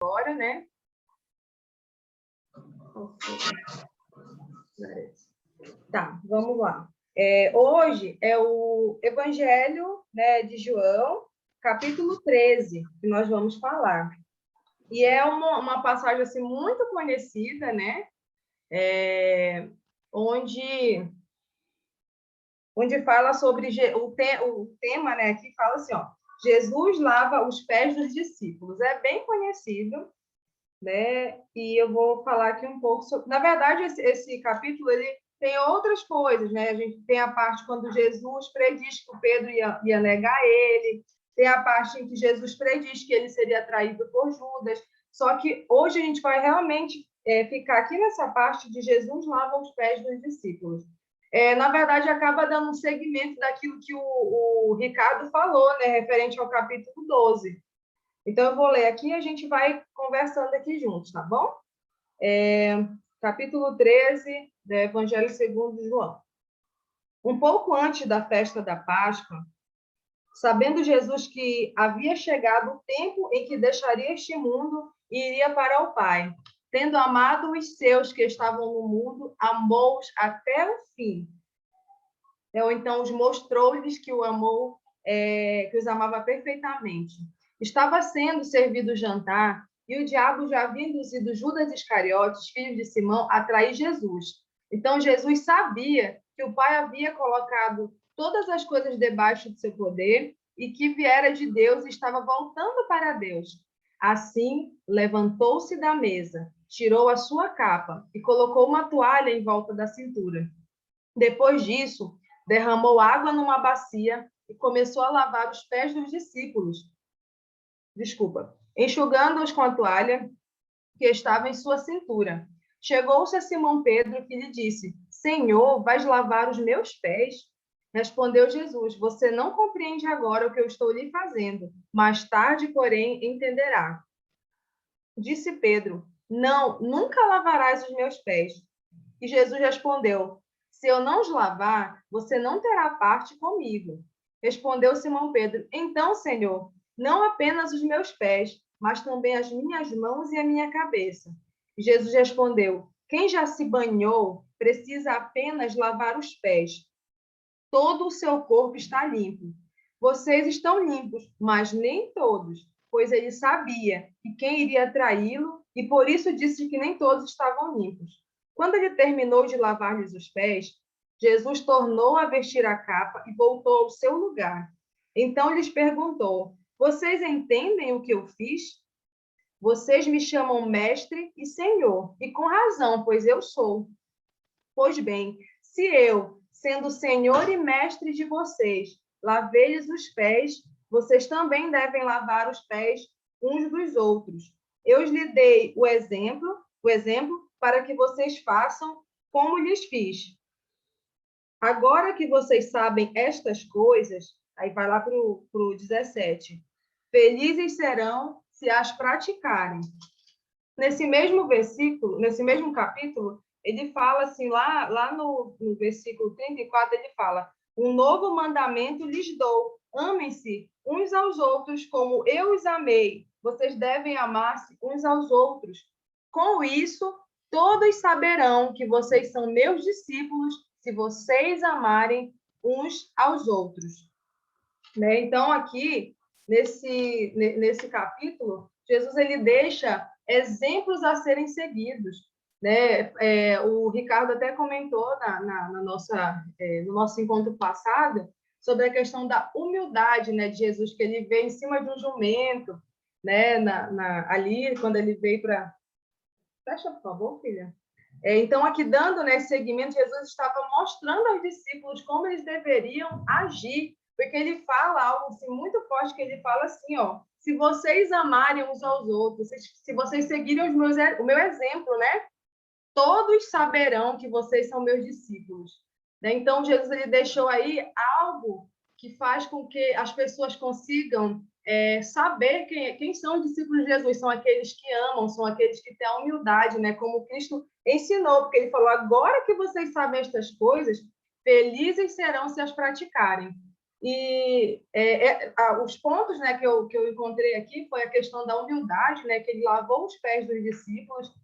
agora, né? Tá, vamos lá. Hoje é o Evangelho, né, de João, capítulo 13, que nós vamos falar. E é uma passagem assim, muito conhecida, né? Onde fala sobre o tema, né? Aqui fala assim, ó, Jesus lava os pés dos discípulos. É bem conhecido, né? E eu vou falar aqui um pouco sobre... Na verdade, esse capítulo ele tem outras coisas, né? A gente tem a parte quando Jesus prediz que o Pedro ia negar ele, tem a parte em que Jesus prediz que ele seria traído por Judas. Só que hoje a gente vai realmente ficar aqui nessa parte de Jesus lava os pés dos discípulos. Na verdade, acaba dando um segmento daquilo que o Ricardo falou, né? Referente ao capítulo 12. Então, eu vou ler aqui e a gente vai conversando aqui juntos, tá bom? Capítulo 13 do Evangelho segundo João. Um pouco antes da festa da Páscoa, sabendo Jesus que havia chegado o tempo em que deixaria este mundo e iria para o Pai, tendo amado os seus que estavam no mundo, amou-os até o fim. Então, mostrou-lhes que o amou, que os amava perfeitamente. Estava sendo servido o jantar, e o diabo já havia induzido Judas Iscariotes, filho de Simão, a trair Jesus. Então, Jesus sabia que o Pai havia colocado todas as coisas debaixo de seu poder e que viera de Deus e estava voltando para Deus. Assim, levantou-se da mesa, tirou a sua capa e colocou uma toalha em volta da cintura. Depois disso, derramou água numa bacia e começou a lavar os pés dos discípulos. Enxugando-os com a toalha que estava em sua cintura. Chegou-se a Simão Pedro, que lhe disse: Senhor, vais lavar os meus pés? Respondeu Jesus: Você não compreende agora o que eu estou lhe fazendo. Mais tarde, porém, entenderá. Disse Pedro: Não, nunca lavarás os meus pés. E Jesus respondeu: Se eu não os lavar, você não terá parte comigo. Respondeu Simão Pedro: Então, Senhor, não apenas os meus pés, mas também as minhas mãos e a minha cabeça. E Jesus respondeu: Quem já se banhou precisa apenas lavar os pés. Todo o seu corpo está limpo. Vocês estão limpos, mas nem todos, pois ele sabia que quem iria traí-lo e por isso disse que nem todos estavam limpos. Quando ele terminou de lavar-lhes os pés, Jesus tornou a vestir a capa e voltou ao seu lugar. Então lhes perguntou: Vocês entendem o que eu fiz? Vocês me chamam mestre e senhor, e com razão, pois eu sou. Pois bem, se eu, sendo senhor e mestre de vocês, lavei-lhes os pés, vocês também devem lavar os pés uns dos outros. Eu lhes dei o exemplo para que vocês façam como lhes fiz. Agora que vocês sabem estas coisas, aí vai lá para o 17. Felizes serão se as praticarem. Nesse mesmo versículo, nesse mesmo capítulo, ele fala assim, lá no versículo 34, ele fala: Um novo mandamento lhes dou, amem-se uns aos outros como eu os amei. Vocês devem amar-se uns aos outros. Com isso, todos saberão que vocês são meus discípulos, se vocês amarem uns aos outros. Né? Então, aqui, nesse capítulo, Jesus ele deixa exemplos a serem seguidos. Né? O Ricardo até comentou no nosso encontro passado sobre a questão da humildade, né, de Jesus, que ele veio em cima de um jumento, né, ali, quando ele veio para... Fecha, por favor, filha. Então, aqui dando, né, seguimento, Jesus estava mostrando aos discípulos como eles deveriam agir, porque ele fala algo assim, muito forte, que ele fala assim, ó, se vocês amarem uns aos outros, se vocês seguirem o meu exemplo, né, todos saberão que vocês são meus discípulos. Né? Então, Jesus ele deixou aí algo que faz com que as pessoas consigam saber quem são os discípulos de Jesus. São aqueles que amam, são aqueles que têm a humildade, né? Como Cristo ensinou, porque ele falou, agora que vocês sabem estas coisas, felizes serão se as praticarem. E os pontos, né, que eu encontrei aqui foi a questão da humildade, né, que ele lavou os pés dos discípulos,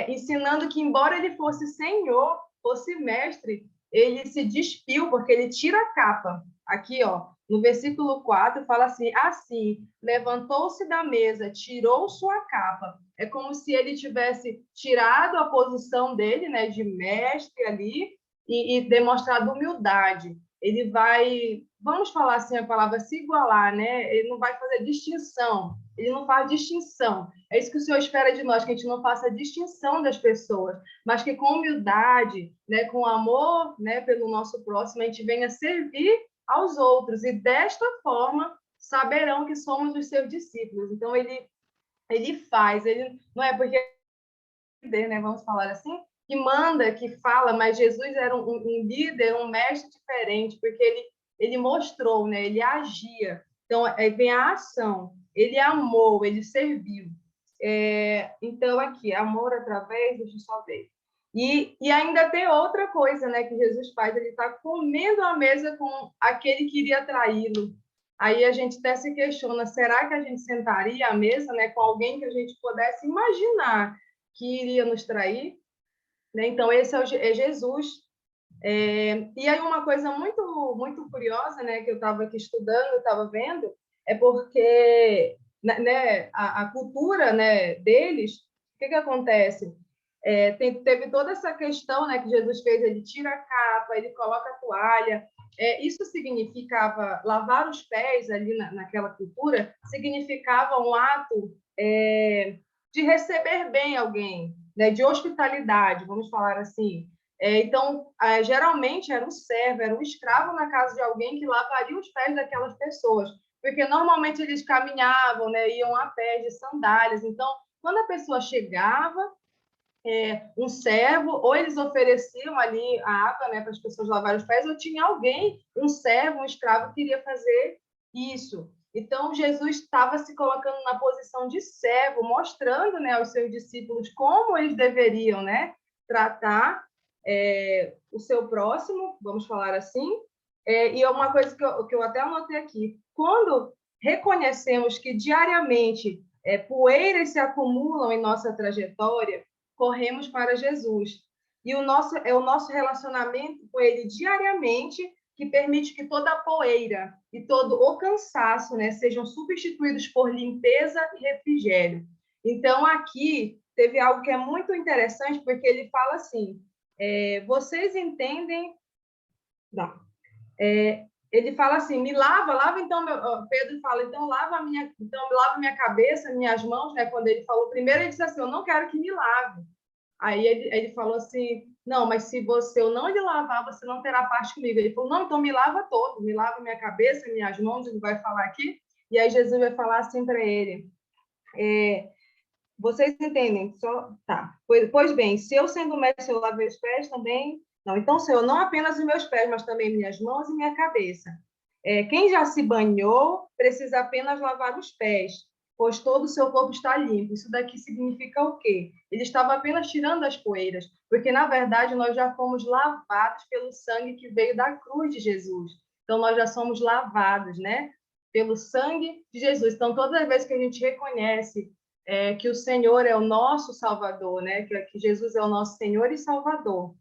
ensinando que, embora ele fosse Senhor, fosse mestre, ele se despiu, porque ele tira a capa. Aqui, ó, no versículo 4, fala assim, levantou-se da mesa, tirou sua capa. É como se ele tivesse tirado a posição dele, né, de mestre ali, e demonstrado humildade. Ele vai, vamos falar assim a palavra, se igualar, né? Ele não vai fazer distinção, ele não faz distinção. É isso que o Senhor espera de nós, que a gente não faça distinção das pessoas, mas que com humildade, né, com amor, né, pelo nosso próximo, a gente venha servir aos outros, e desta forma saberão que somos os seus discípulos. Então, ele faz, ele não é porque, né, vamos falar assim, que manda, que fala, mas Jesus era um líder, um mestre diferente, porque ele mostrou, né, ele agia. Então, vem a ação, ele amou, ele serviu. Então, aqui, amor através, deixa eu só ver. E ainda tem outra coisa, né, que Jesus faz, ele está comendo à mesa com aquele que iria traí-lo. Aí a gente até se questiona, será que a gente sentaria à mesa, né, com alguém que a gente pudesse imaginar que iria nos trair? Né? Então, esse é Jesus. E aí uma coisa muito, muito curiosa, né, que eu estava aqui estudando, eu estava vendo, é porque, né, a cultura, né, deles, o que acontece? Teve toda essa questão, né, que Jesus fez, ele tira a capa, ele coloca a toalha. Isso significava lavar os pés ali naquela cultura, significava um ato de receber bem alguém, né, de hospitalidade, vamos falar assim. Então, geralmente era um servo, era um escravo na casa de alguém que lavaria os pés daquelas pessoas, porque normalmente eles caminhavam, né, iam a pé de sandálias. Então, quando a pessoa chegava, um servo, ou eles ofereciam ali a água, né, para as pessoas lavarem os pés, ou tinha alguém, um servo, um escravo, que iria fazer isso. Então, Jesus estava se colocando na posição de servo, mostrando, né, aos seus discípulos como eles deveriam, né, tratar o seu próximo, vamos falar assim. E é uma coisa que eu até anotei aqui: quando reconhecemos que diariamente poeiras se acumulam em nossa trajetória, corremos para Jesus. E o nosso relacionamento com ele diariamente que permite que toda a poeira e todo o cansaço, né, sejam substituídos por limpeza e refrigério. Então, aqui teve algo que é muito interessante, porque ele fala assim, vocês entendem... Não. Ele fala assim, me lava então, Pedro fala, então lava minha cabeça, minhas mãos, né? Quando ele falou primeiro, ele disse assim, eu não quero que me lave. Aí ele falou assim, não, mas se eu não lhe lavar, você não terá parte comigo. Ele falou, não, então me lava todo, me lava minha cabeça, minhas mãos, ele vai falar aqui. E aí Jesus vai falar assim para ele, vocês entendem? Tá. Pois bem, se eu sendo mestre, eu lavei os pés também. Não, então, Senhor, não apenas os meus pés, mas também minhas mãos e minha cabeça. Quem já se banhou precisa apenas lavar os pés, pois todo o seu corpo está limpo. Isso daqui significa o quê? Ele estava apenas tirando as poeiras, porque, na verdade, nós já fomos lavados pelo sangue que veio da cruz de Jesus. Então, nós já somos lavados, né? Pelo sangue de Jesus. Então, todas as vezes que a gente reconhece que o Senhor é o nosso Salvador, né? Que Jesus é o nosso Senhor e Salvador,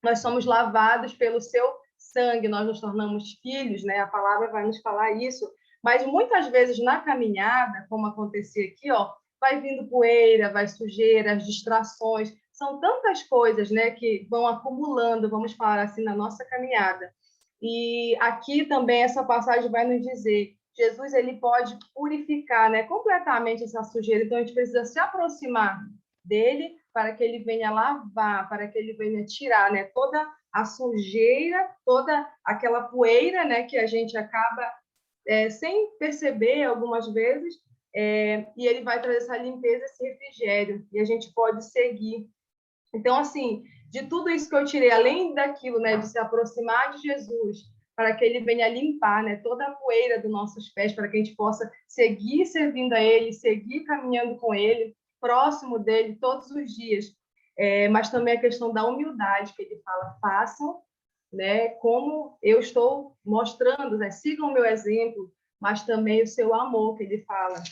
nós somos lavados pelo seu sangue, nós nos tornamos filhos, né? A palavra vai nos falar isso, mas muitas vezes na caminhada, como acontecia aqui, ó, vai vindo poeira, vai sujeira, as distrações, são tantas coisas, né, que vão acumulando, vamos falar assim, na nossa caminhada. E aqui também essa passagem vai nos dizer, Jesus ele pode purificar, né, completamente essa sujeira, então a gente precisa se aproximar dele para que ele venha lavar, para que ele venha tirar, né, toda a sujeira, toda aquela poeira, né, que a gente acaba sem perceber algumas vezes, e ele vai trazer essa limpeza, esse refrigério, e a gente pode seguir. Então, assim, de tudo isso que eu tirei, além daquilo, né, de se aproximar de Jesus, para que ele venha limpar, né, toda a poeira dos nossos pés, para que a gente possa seguir servindo a ele, seguir caminhando com ele, próximo dele todos os dias. Mas também a questão da humildade, que ele fala, façam né, como eu estou mostrando, né, sigam o meu exemplo, mas também o seu amor, que ele fala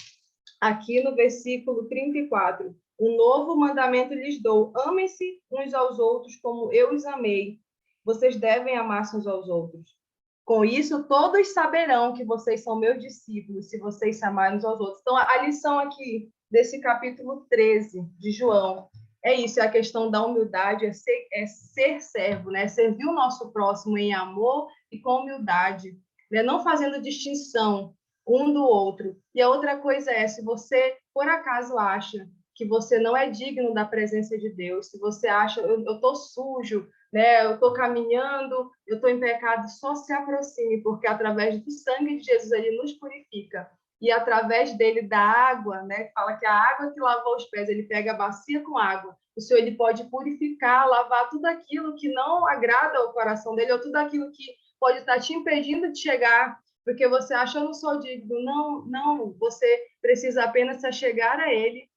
aqui no versículo 34. Um novo mandamento lhes dou: amem-se uns aos outros como eu os amei. Vocês devem amar-se uns aos outros. Com isso, todos saberão que vocês são meus discípulos, se vocês se amarem uns aos outros. Então, a lição aqui desse capítulo 13 de João é isso, é a questão da humildade, é ser servo, né? Servir o nosso próximo em amor e com humildade, né? Não fazendo distinção um do outro. E a outra coisa é, se você, por acaso, acha que você não é digno da presença de Deus, se você acha, eu estou sujo, né? Eu estou caminhando, eu estou em pecado, só se aproxime, porque através do sangue de Jesus ele nos purifica. E através dele, da água, né? Fala que a água que lavou os pés, ele pega a bacia com água. O Senhor ele pode purificar, lavar tudo aquilo que não agrada ao coração dele, ou tudo aquilo que pode estar te impedindo de chegar, porque você acha, eu não sou digno. Não, não, você precisa apenas se achegar a ele,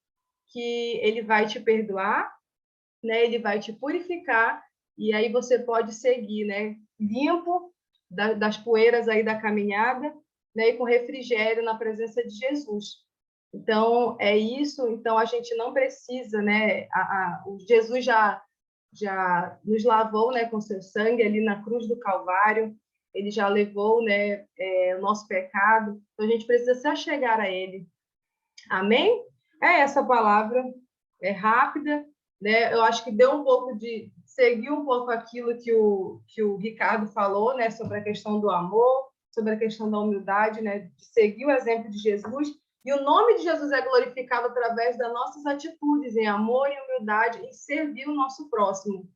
que ele vai te perdoar, né? Ele vai te purificar, e aí você pode seguir, né? Limpo das poeiras aí da caminhada, né? E com refrigério na presença de Jesus. Então, é isso. Então, a gente não precisa, né? O Jesus já nos lavou, né, com seu sangue ali na cruz do Calvário. Ele já levou, né, o nosso pecado. Então, a gente precisa se achegar a ele. Amém? É essa palavra, é rápida, né? Eu acho que deu um pouco de seguir um pouco aquilo que o Ricardo falou, né, sobre a questão do amor, sobre a questão da humildade, né, de seguir o exemplo de Jesus. E o nome de Jesus é glorificado através das nossas atitudes em amor e humildade, em servir o nosso próximo.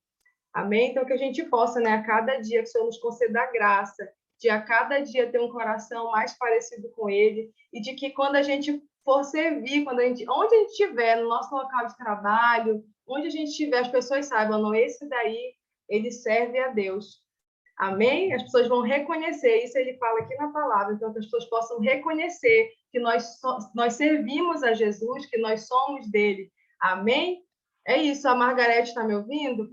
Amém? Então, que a gente possa, né, a cada dia que o Senhor nos conceda a graça, de a cada dia ter um coração mais parecido com Ele, e de que quando a gente for servir, onde a gente estiver, no nosso local de trabalho, onde a gente estiver, as pessoas saibam, não, esse daí, ele serve a Deus. Amém? As pessoas vão reconhecer, isso ele fala aqui na palavra, então que as pessoas possam reconhecer que nós servimos a Jesus, que nós somos dele. Amém? É isso, a Margarete está me ouvindo?